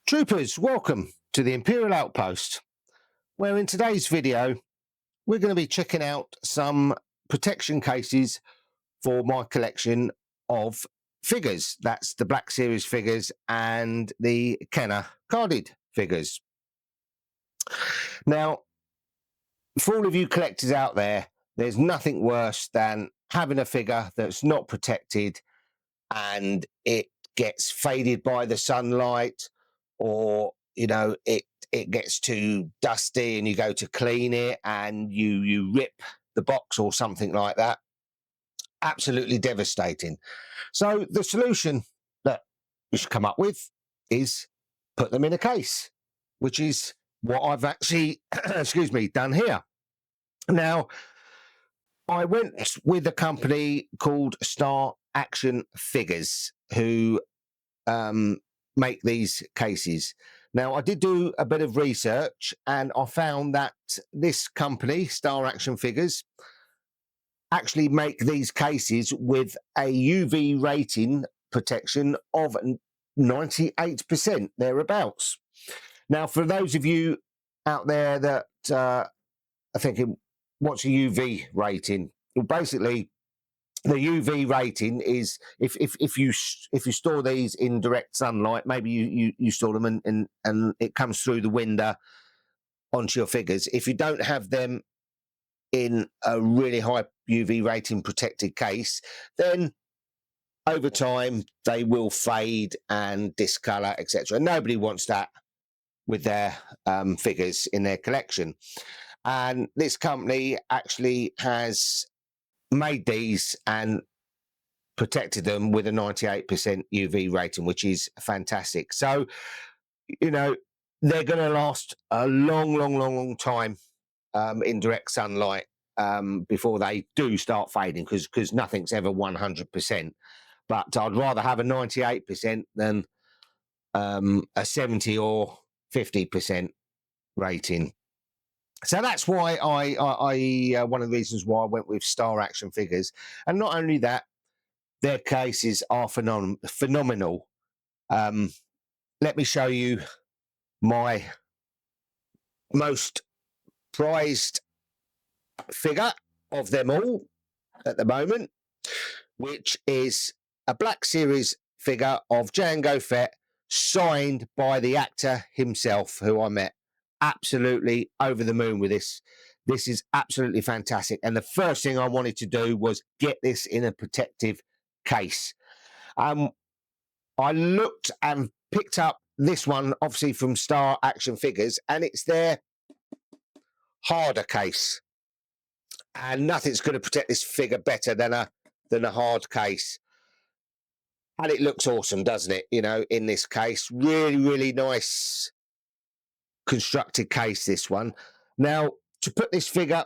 Troopers, welcome to the Imperial Outpost, where in today's video we're going to be checking out some protection cases for my collection of figures. That's the Black Series figures and the Kenner carded figures. Now, for all of you collectors out there, there's nothing worse than having a figure that's not protected and it gets faded by the sunlight, or it gets too dusty and you go to clean it and you rip the box or something like that. Absolutely devastating. So the solution that you should come up with is put them in a case, which is what I've actually done here. Now, I went with a company called Star Action Figures, who make these cases. Now, I did do a bit of research and I found that this company, Star Action Figures, actually make these cases with a UV rating protection of 98%, thereabouts. Now, for those of you out there that are thinking, what's a UV rating? Well, basically, the UV rating is if you store these in direct sunlight, maybe you store them and it comes through the window onto your figures. If you don't have them in a really high UV rating protected case, then over time they will fade and discolor, etc. Nobody wants that with their figures in their collection. And this company actually has made these and protected them with a 98% UV rating, which is fantastic. So, they're going to last a long time in direct sunlight before they do start fading, because nothing's ever 100%. But I'd rather have a 98% than a 70 or 50% rating. So that's why I one of the reasons why I went with Star Action Figures. And not only that, their cases are phenomenal. Let me show you my most prized figure of them all at the moment, which is a Black Series figure of Jango Fett, signed by the actor himself, who I met. Absolutely over the moon with this. This is absolutely fantastic. And the first thing I wanted to do was get this in a protective case. I looked and picked up this one, obviously from Star Action Figures, and it's their harder case. And nothing's going to protect this figure better than a hard case. And it looks awesome, doesn't it? In this case, really nice constructed case, this one. Now, to put this figure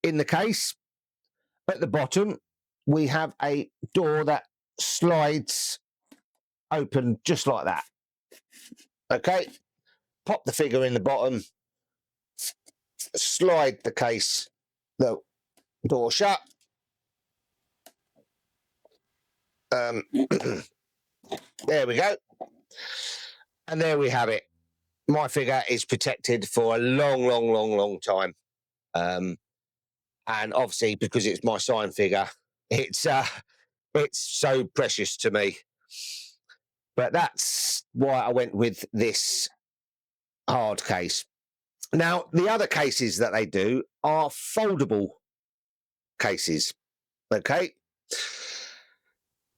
in the case, at the bottom we have a door that slides open just like that. Okay, pop the figure in the bottom, slide the case, the door shut. There we go, and there we have it. My figure is protected for a long time, and obviously because it's my signed figure, it's so precious to me. But that's why I went with this hard case. Now, the other cases that they do are foldable cases. Okay.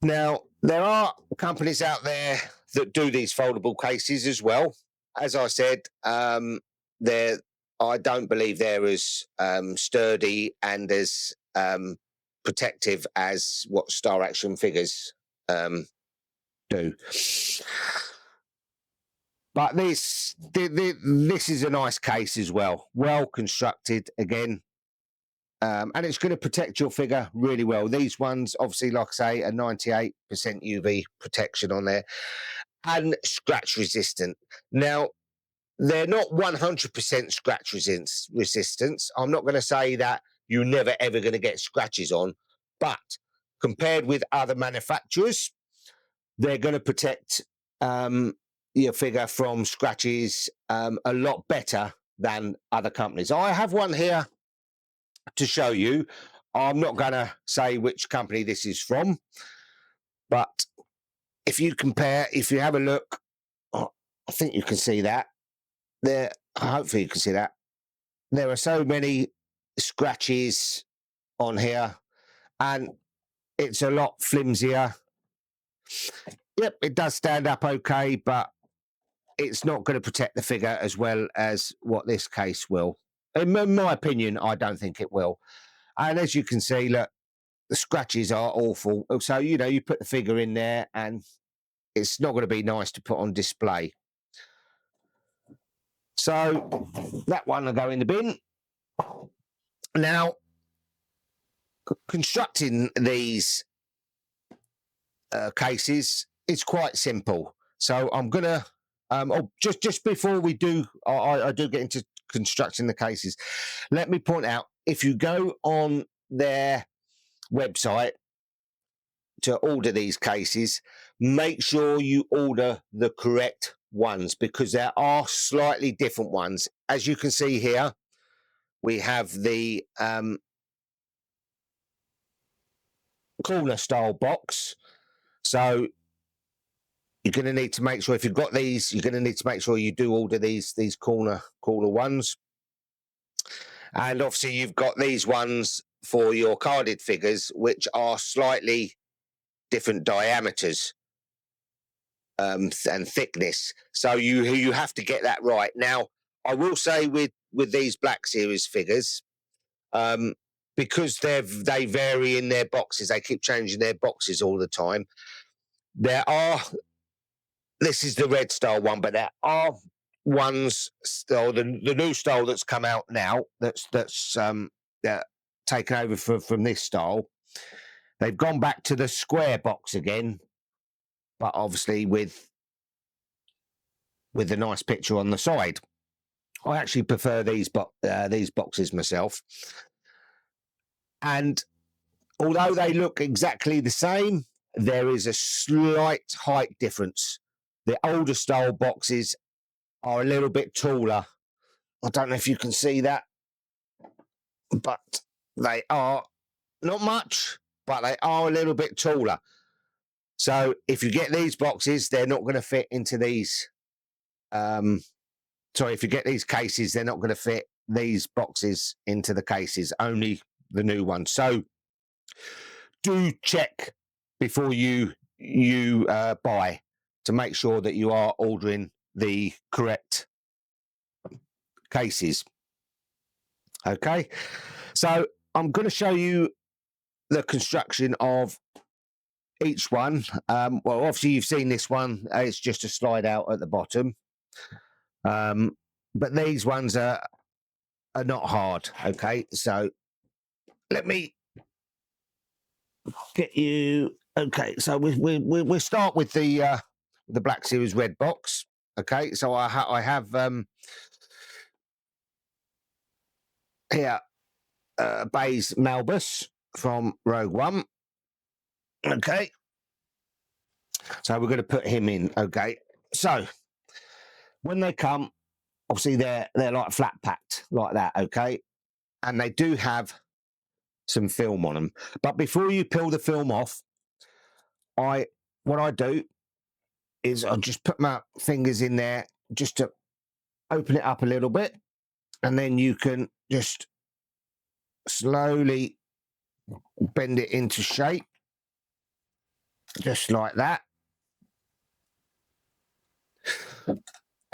Now, there are companies out there that do these foldable cases as well. As I said, I don't believe they're as sturdy and as protective as what Star Action Figures do. But this is a nice case as well, well constructed again, and it's going to protect your figure really well. These ones, obviously, like I say, a 98% UV protection on there, and scratch resistant. Now, they're not 100% scratch resistance. I'm not going to say that you're never ever going to get scratches on, but compared with other manufacturers, they're going to protect your figure from scratches a lot better than other companies. I have one here to show you. I'm not going to say which company this is from, but if you compare, if you have a look, oh, I think you can see that there. Hopefully you can see that there are so many scratches on here, and it's a lot flimsier. Yep, it does stand up okay, but it's not going to protect the figure as well as what this case will. In my opinion, I don't think it will. And as you can see, look, the scratches are awful. So, you know, you put the figure in there and it's not going to be nice to put on display. So that one will go in the bin. Now, constructing these cases is quite simple. So I'm going to, just before we do, I do get into constructing the cases, let me point out, if you go on their website to order these cases, make sure you order the correct ones, because there are slightly different ones. As you can see here, we have the corner style box. So you're going to need to make sure, if you've got these, you're going to need to make sure you do order these corner ones. And obviously you've got these ones for your carded figures, which are slightly different diameters and thickness. So you have to get that right. Now, I will say with these Black Series figures, because they vary in their boxes, they keep changing their boxes all the time. This is the red style one, but there are ones still, the new style that's come out now, that's taken over from this style. They've gone back to the square box again, but obviously with the nice picture on the side. I actually prefer these boxes myself. And although they look exactly the same, there is a slight height difference. The older style boxes are a little bit taller. I don't know if you can see that, but they are not much, but they are a little bit taller. So if you get these boxes, they're not going to fit into these. If you get these cases, they're not going to fit these boxes into the cases, only the new ones. So do check before you buy to make sure that you are ordering the correct cases. Okay, so I'm going to show you the construction of each one. Well, obviously you've seen this one. It's just a slide out at the bottom. But these ones are not hard. Okay, so let me get you. Okay, so we start with the Black Series red box. Okay, so I have here Bays Malbus from Rogue One. Okay, so we're going to put him in. Okay, so when they come, obviously they're like flat packed like that. Okay, and they do have some film on them. But before you peel the film off, what I do is I just put my fingers in there just to open it up a little bit, and then you can just slowly bend it into shape, just like that.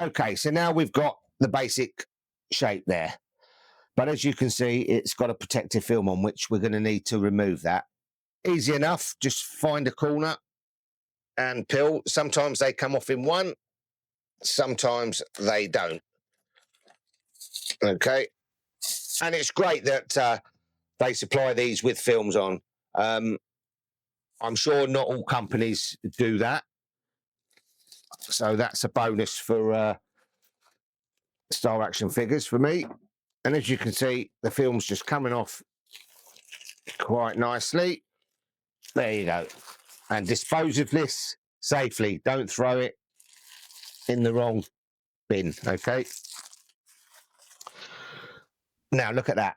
Okay, so now we've got the basic shape there. But as you can see, it's got a protective film on, which we're going to need to remove that. Easy enough, just find a corner and peel. Sometimes they come off in one, sometimes they don't. Okay, and it's great that they supply these with films on. I'm sure not all companies do that, so that's a bonus for Star Action figures for me. And as you can see, the film's just coming off quite nicely. There you go. And dispose of this safely. Don't throw it in the wrong bin, okay? Now, look at that.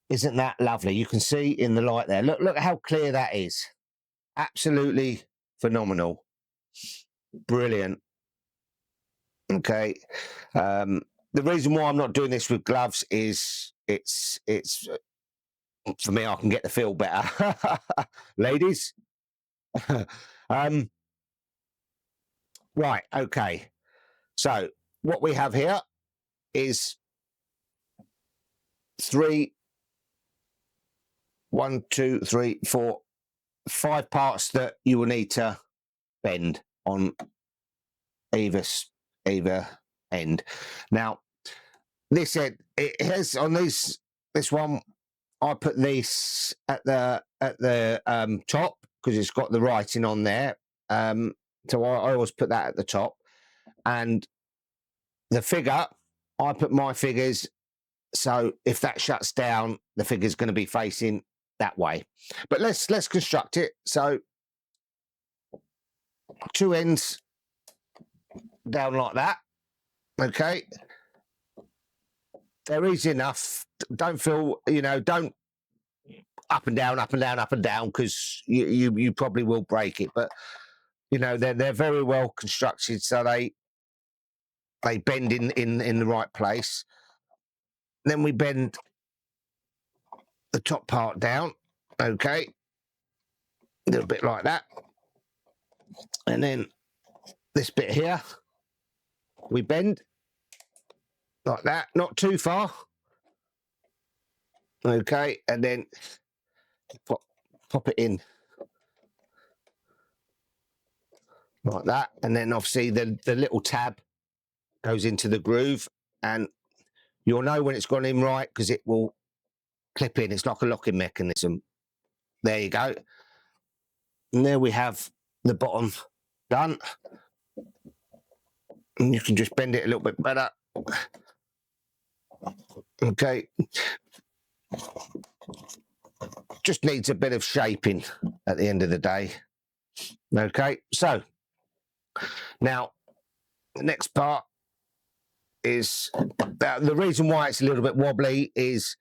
Isn't that lovely? You can see in the light there. Look how clear that is. Absolutely phenomenal. Brilliant. Okay. The reason why I'm not doing this with gloves is it's for me, I can get the feel better. Ladies. Right, okay. So what we have here is 5 parts that you will need to bend on either end. Now, this end, it has on this one, I put this at the top because it's got the writing on there. So I always put that at the top, and the figure, I put my figures. So if that shuts down, the figure's going to be facing that way. But let's construct it. So 2 ends down like that. Okay. They're easy enough. Don't feel, don't up and down, because you probably will break it. But they're very well constructed, so they bend in the right place. Then we bend the top part down, okay, a little bit like that, and then this bit here we bend like that, not too far, okay, and then pop it in like that, and then obviously the little tab goes into the groove, and you'll know when it's gone in right because it will clip in. It's like a locking mechanism. There you go. And there we have the bottom done. And you can just bend it a little bit better. Okay. Just needs a bit of shaping at the end of the day. Okay, so now the next part is the reason why it's a little bit wobbly is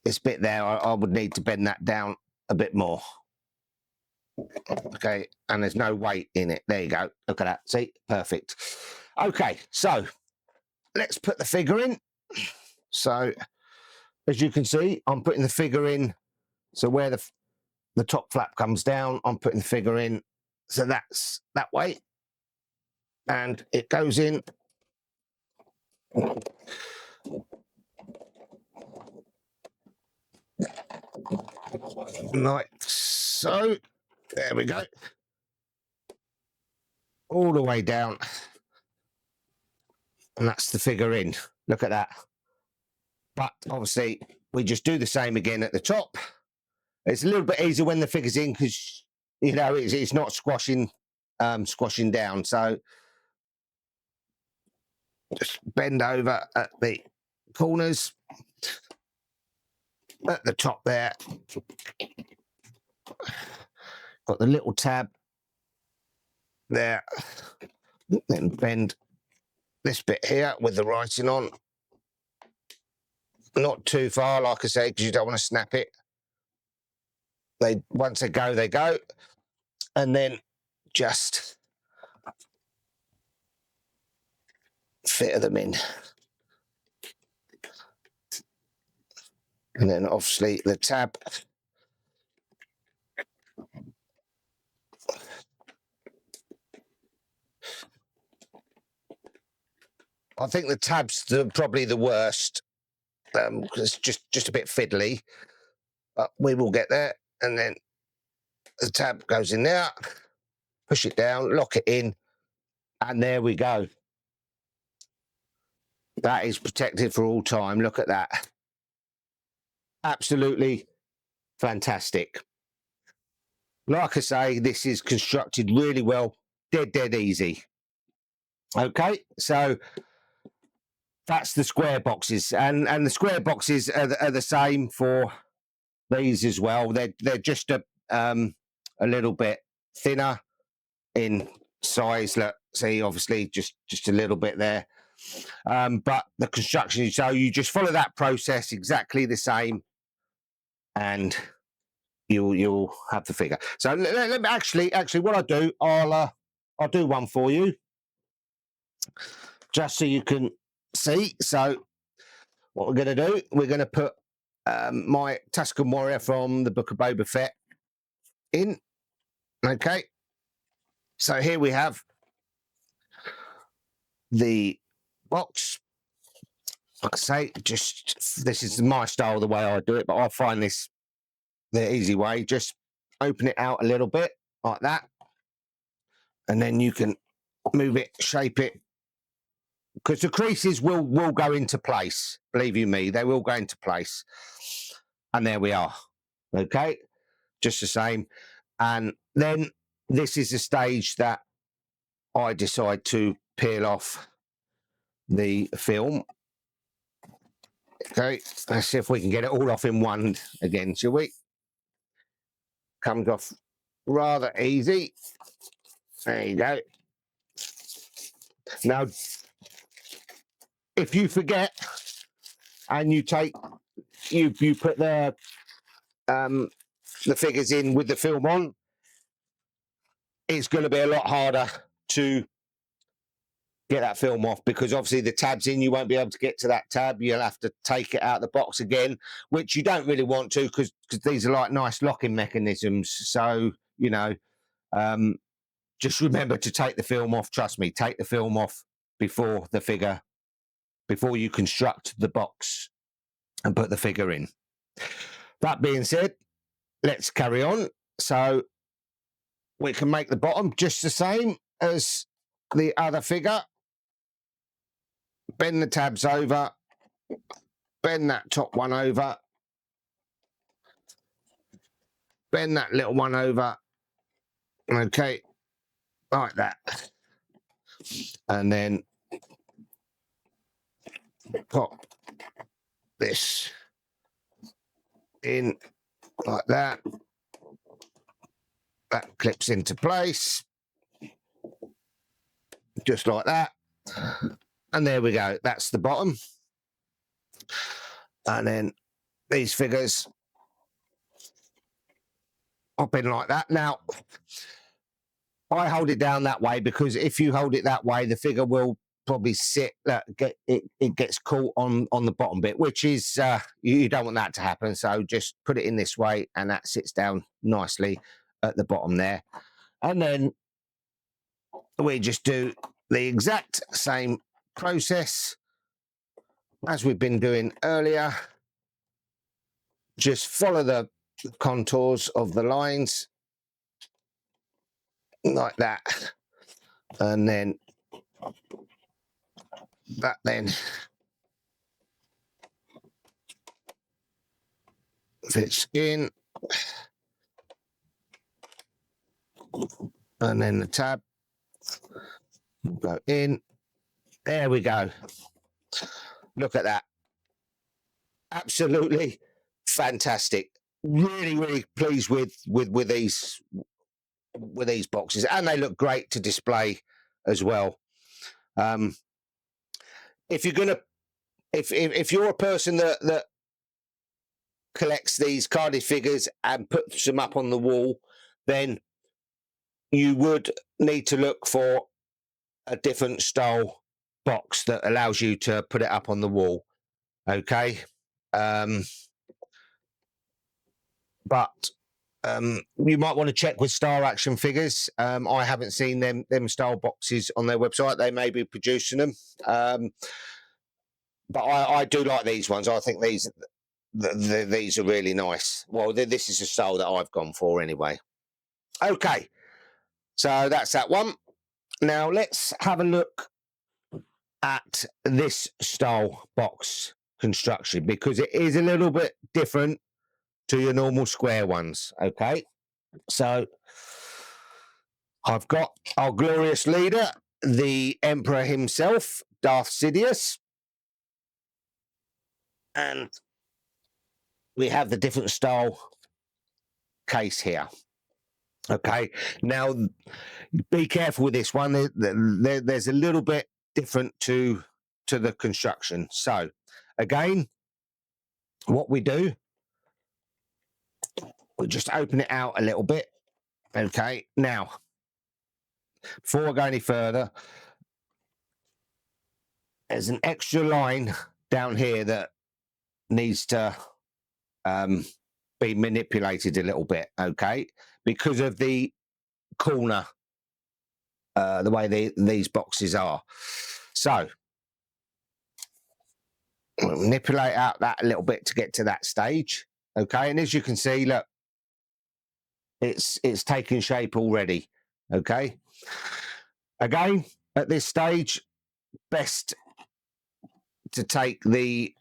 this bit there. I would need to bend that down a bit more. Okay, and there's no weight in it. There you go. Look at that. See, perfect. Okay, so let's put the figure in. So as you can see, I'm putting the figure in. So where the top flap comes down, I'm putting the figure in. So that's that way, and it goes in like so. There we go. All the way down. And that's the figure in. Look at that. But obviously, we just do the same again at the top. It's a little bit easier when the figure's in because, it's not squashing down. So just bend over at the corners. At the top there. Got the little tab there. Then bend this bit here with the writing on. Not too far, like I say, because you don't want to snap it. Once they go. And then just fit them in. And then obviously the tab. I think the tab's probably the worst. It's just a bit fiddly, but we will get there. And then the tab goes in there, push it down, lock it in, and there we go. That is protected for all time. Look at that. Absolutely fantastic. Like I say, this is constructed really well, dead easy. Okay, so that's the square boxes, and the square boxes are the same for these as well. They're just a little bit thinner in size. Look, see, obviously just a little bit there. But the construction, so you just follow that process exactly the same, and you'll have the figure. So let me actually what I'll do one for you, just so you can see. So what we're going to do, we're going to put my Tusken Warrior from the Book of Boba Fett in. Okay, so here we have the box. Like I say, just this is my style, the way I do it, but I find this the easy way. Just open it out a little bit like that, and then you can move it, shape it, because the creases will go into place. Believe you me, they will go into place. And there we are. Okay, just the same. And then this is the stage that I decide to peel off the film. Okay, let's see if we can get it all off in one again, shall we? Comes off rather easy. There you go. Now, if you forget and you take you put the figures in with the film on, it's going to be a lot harder to get that film off, because obviously the tab's in, you won't be able to get to that tab. You'll have to take it out of the box again, which you don't really want to, because these are like nice locking mechanisms. So, you know, just remember to take the film off. Trust me, take the film off before the figure, before you construct the box and put the figure in. That being said, let's carry on. So we can make the bottom just the same as the other figure. Bend the tabs over, bend that top one over, bend that little one over, okay, like that. And then pop this in like that. That clips into place, just like that. And there we go, that's the bottom. And then these figures pop in like that. Now, I hold it down that way because if you hold it that way, the figure will probably sit, it gets caught on the bottom bit, which is, you don't want that to happen. So just put it in this way and that sits down nicely at the bottom there. And then we just do the exact same process as we've been doing earlier. Just follow the contours of the lines like that, and then that then fits in, and then the tab will go in. There we go. Look at that. Absolutely fantastic. Really pleased with these boxes, and they look great to display as well. If you're gonna, if you're a person that collects these carded figures and puts them up on the wall, then you would need to look for a different style box that allows you to put it up on the wall. Okay. But you might want to check with Star Action Figures. I haven't seen them style boxes on their website. They may be producing them. But I do like these ones. I think these are really nice. Well, this is the style that I've gone for anyway. Okay, so that's that one. Now let's have a look at this style box construction, because it is a little bit different to your normal square ones. Okay, so I've got our glorious leader, the Emperor himself, Darth Sidious, and we have the different style case here. Okay, now be careful with this one. There's a little bit different to the construction. So again, what we do, we just open it out a little bit. Okay, now before I go any further, there's an extra line down here that needs to be manipulated a little bit. Okay, because of the corner, the way these boxes are. So we'll manipulate out that a little bit to get to that stage. Okay, and as you can see, look, it's taken shape already. Okay, again, at this stage, best to take the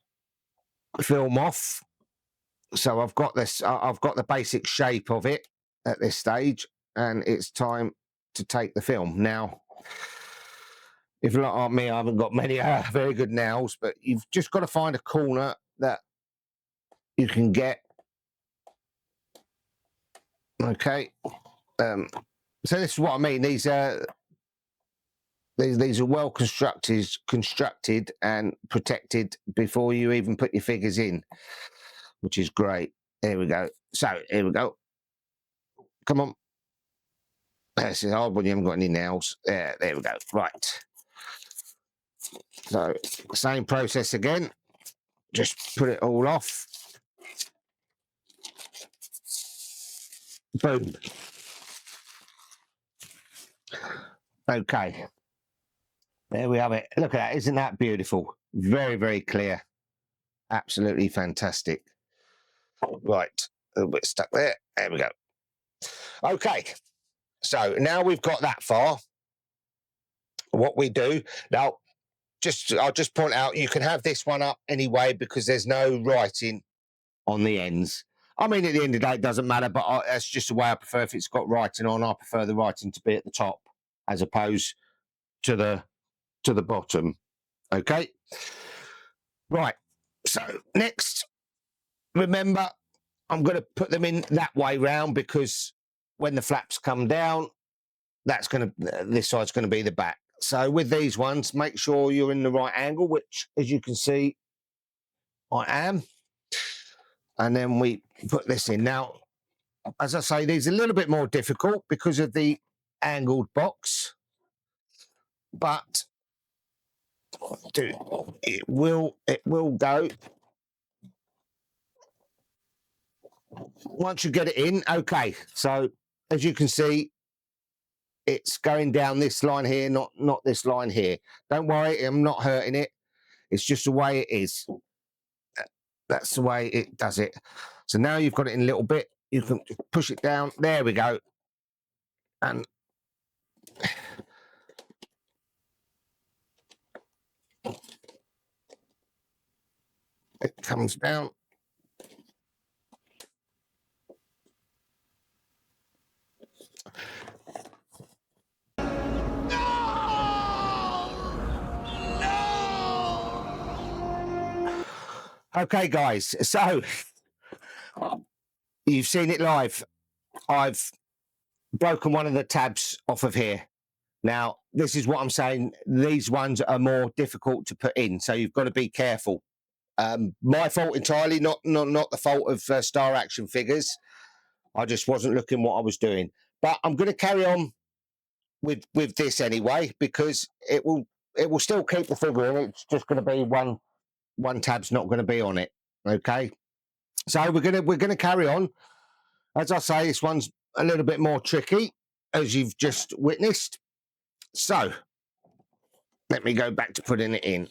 film off. So I've got this, I've got the basic shape of it at this stage, and it's time to take the film. Now, if you're like me, I haven't got many very good nails, but you've just got to find a corner that you can get. Okay, so this is what I mean. These are well constructed and protected before you even put your figures in, which is great. Here we go. So here we go. Come on. This is hard when you haven't got any nails. There we go. Right. So same process again. Just put it all off. Boom. Okay. There we have it. Look at that. Isn't that beautiful? Very, very clear. Absolutely fantastic. Right. A little bit stuck there. There we go. Okay. So now we've got that far. What we do now, I'll just point out, you can have this one up anyway because there's no writing on the ends. I mean, at the end of the day, it doesn't matter, but that's just the way I prefer. If it's got writing on, I prefer the writing to be at the top as opposed to the bottom. Okay. Right. So next, remember, I'm going to put them in that way round because when the flaps come down, that's going to, this side's going to be the back. So with these ones, make sure you're in the right angle, which, as you can see, I am. And then we put this in. Now, as I say, these are a little bit more difficult because of the angled box, but it will go. Once you get it in, okay. So as you can see, it's going down this line here, not this line here. Don't worry, I'm not hurting it. It's just the way it is. That's the way it does it. So now you've got it in a little bit. You can push it down. There we go. And it comes down. Okay, guys. So you've seen it live. I've broken one of the tabs off of here. Now, this is what I'm saying. These ones are more difficult to put in, so you've got to be careful. My fault entirely, not the fault of Star Action Figures. I just wasn't looking what I was doing. But I'm going to carry on with this anyway because it will still keep the figure in. It's just going to be one tab's not going to be on it. Okay, so we're gonna carry on. As I say, this one's a little bit more tricky, as you've just witnessed. So let me go back to putting it in.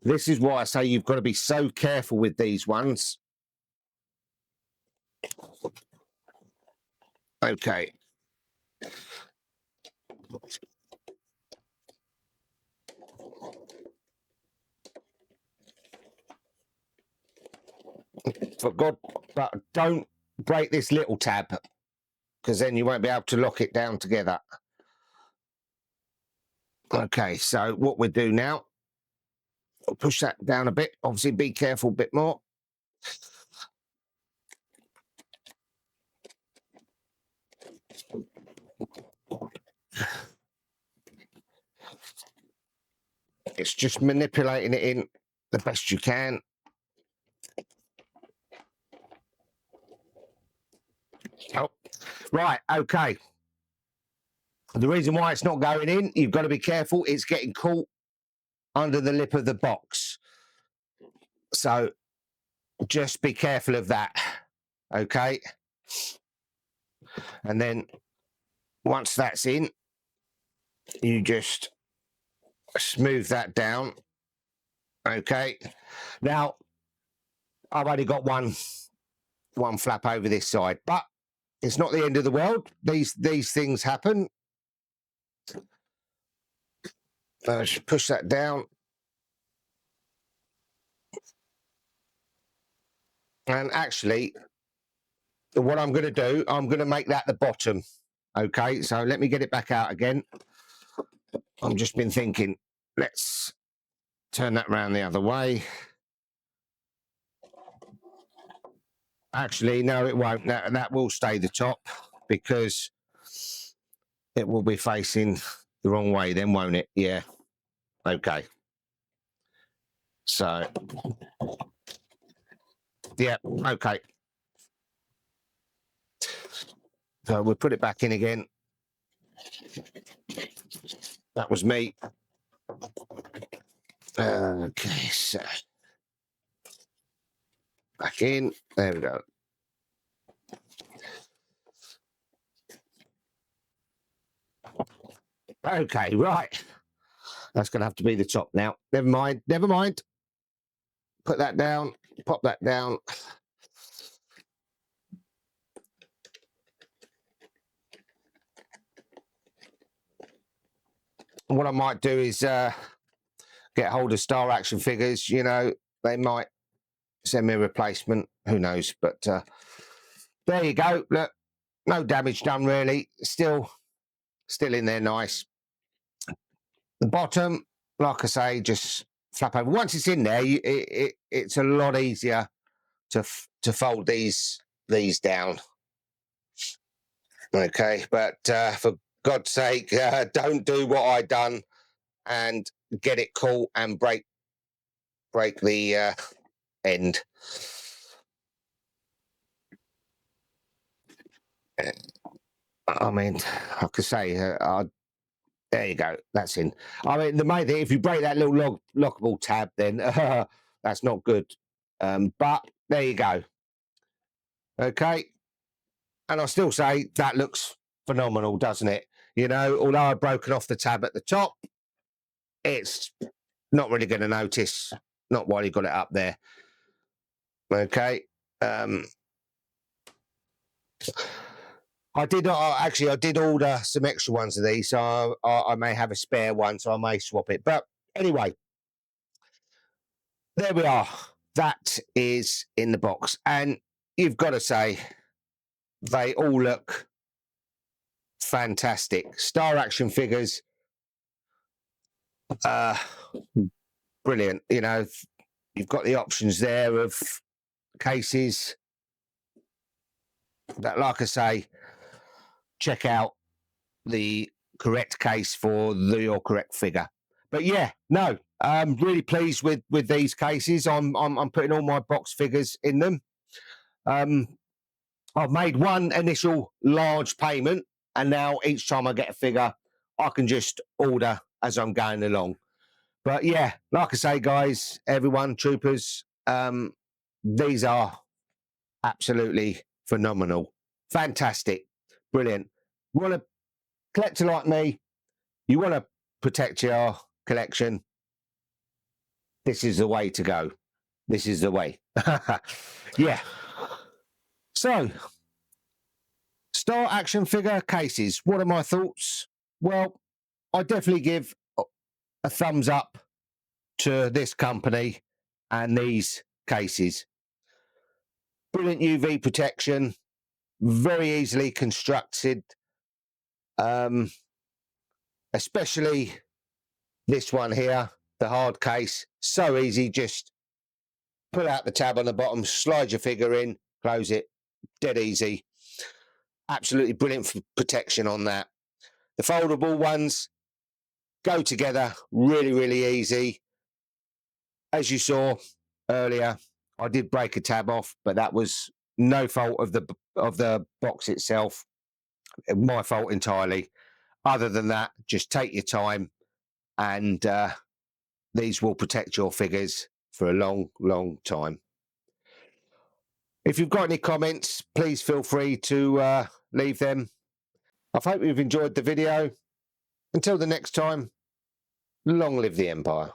This is why I say you've got to be so careful with these ones. Okay. For God, but don't break this little tab because then you won't be able to lock it down together. Okay, so what we do now, I'll push that down a bit. Obviously, be careful a bit more. It's just manipulating it in the best you can. Oh, right, okay. The reason why it's not going in, you've got to be careful. It's getting caught under the lip of the box. So just be careful of that, okay? And then once that's in, you just smooth that down, okay? Now, I've only got one flap over this side, but it's not the end of the world. These things happen. Just push that down. And actually, what I'm going to do, I'm going to make that the bottom. Okay, so let me get it back out again. I've just been thinking, let's turn that round the other way. Actually, no, it won't. That will stay the top because it will be facing the wrong way then, won't it? Yeah. Okay. So, yeah, okay. So we'll put it back in again. That was me. Okay, so back in. There we go. Okay, right. That's going to have to be the top now. Never mind. Never mind. Put that down. Pop that down. What I might do is get hold of Star Action Figures. You know, they might send me a replacement. Who knows? But there you go. Look, no damage done really. Still in there nice. The bottom, like I say, just flap over. Once it's in there, it's a lot easier to fold these down. Okay, but for God's sake, don't do what I done and get it caught and break the end. I mean, like I say, there you go. That's in. I mean, the main thing, if you break that little lockable tab, then that's not good. But there you go. Okay. And I still say that looks phenomenal, doesn't it? You know, although I've broken off the tab at the top, it's not really going to notice, not while you've got it up there. Okay. I did order some extra ones of these, so I may have a spare one, so I may swap it. But anyway, there we are. That is in the box. And you've got to say, they all look fantastic. Star Action Figures, brilliant. You know, you've got the options there of cases. But like I say, check out the correct case for your correct figure. But yeah, no, I'm really pleased with these cases. I'm putting all my box figures in them. I've made one initial large payment, and now each time I get a figure, I can just order as I'm going along. But yeah, like I say, guys, everyone, troopers, these are absolutely phenomenal, fantastic, brilliant. You want a collector like me? You want to protect your collection? This is the way to go. This is the way. Yeah. So, Star Action Figure cases. What are my thoughts? Well, I definitely give a thumbs up to this company and these cases. Brilliant UV protection, very easily constructed, especially this one here, the hard case. So easy, just pull out the tab on the bottom, slide your figure in, close it, dead easy. Absolutely brilliant for protection on that. The foldable ones, go together really, really easy. As you saw earlier, I did break a tab off, but that was no fault of the box itself, my fault entirely. Other than that, just take your time, and these will protect your figures for a long, long time. If you've got any comments, please feel free to leave them. I hope you've enjoyed the video. Until the next time, long live the Empire.